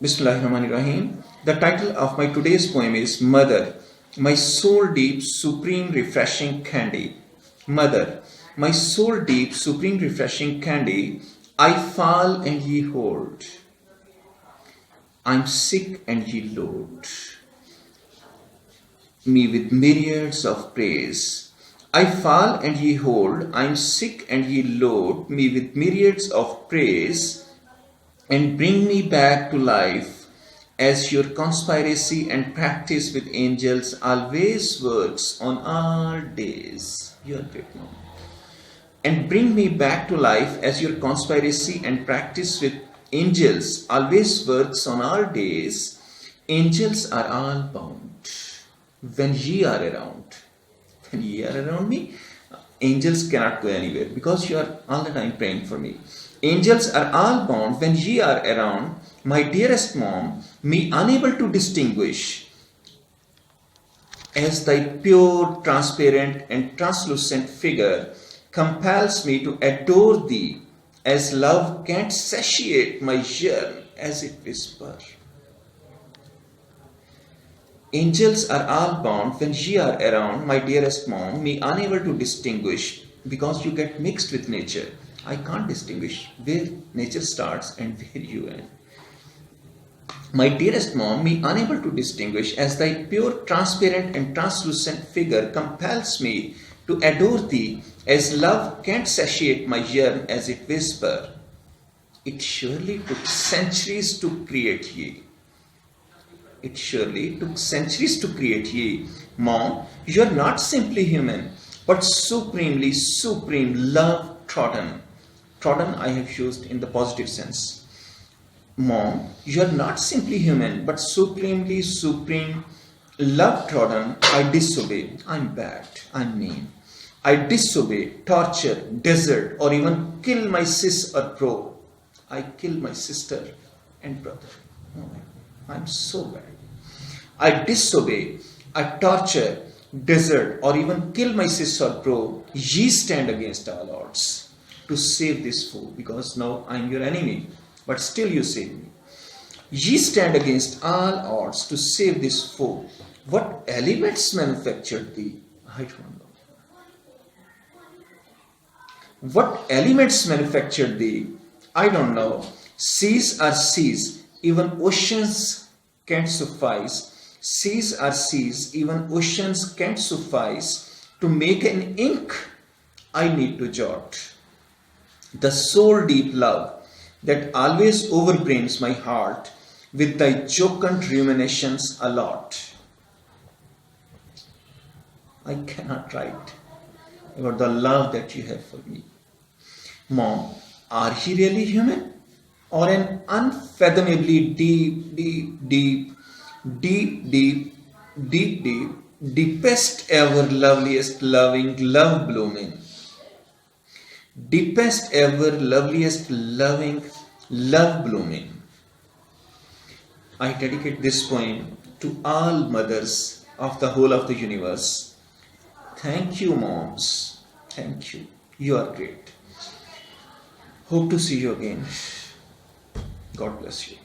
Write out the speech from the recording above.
Bismillahirrahmanirrahim. The title of my today's poem is Mother, my soul deep, supreme, refreshing candy. Mother, my soul deep, supreme, refreshing candy, I fall and ye hold. I'm sick and ye load me with myriads of praise. I fall and ye hold, I'm sick and ye load me with myriads of praise, and bring me back to life as your conspiracy and practice with angels always works on all days. You are great, Mom. And bring me back to life as your conspiracy and practice with angels always works on all days. Angels are all bound when ye are around. When ye are around me, angels cannot go anywhere because you are all the time praying for me. Angels are all bound when ye are around. My dearest Mom, me unable to distinguish as thy pure, transparent and translucent figure compels me to adore thee as love can't satiate my yearn as it whisper. Angels are all bound when ye are around, my dearest Mom, me unable to distinguish because you get mixed with nature. I can't distinguish where nature starts and where you end. My dearest Mom, me unable to distinguish as thy pure, transparent and translucent figure compels me to adore thee as love can't satiate my yearn as it whisper. It surely took centuries to create ye. It surely took centuries to create ye. Mom, you are not simply human, but supremely, supreme, love-trodden. Trodden I have used in the positive sense. Mom, you are not simply human, but supremely, supreme, love-trodden. I disobey. I'm bad. I'm mean. I disobey, torture, desert, or even kill my sis or bro. I kill my sister and brother. Oh my, I'm so bad. I disobey, I torture, desert, or even kill my sis or bro. Ye stand against all odds to save this foe, because now I'm your enemy, but still you save me. Ye stand against all odds to save this foe. What elements manufactured thee? I don't know. What elements manufactured thee? I don't know. Seas are seas, even oceans can't suffice. Seas are seas, even oceans can't suffice. To make an ink, I need to jot the soul deep love that always over-brims my heart with thy jocund ruminations a lot. I cannot write about the love that you have for me. Mom, are he really human? Or an unfathomably deepest ever loveliest loving love blooming? Deepest ever loveliest loving love blooming. I dedicate this poem to all mothers of the whole of the universe. Thank you, moms. Thank you. You are great. Hope to see you again. God bless you.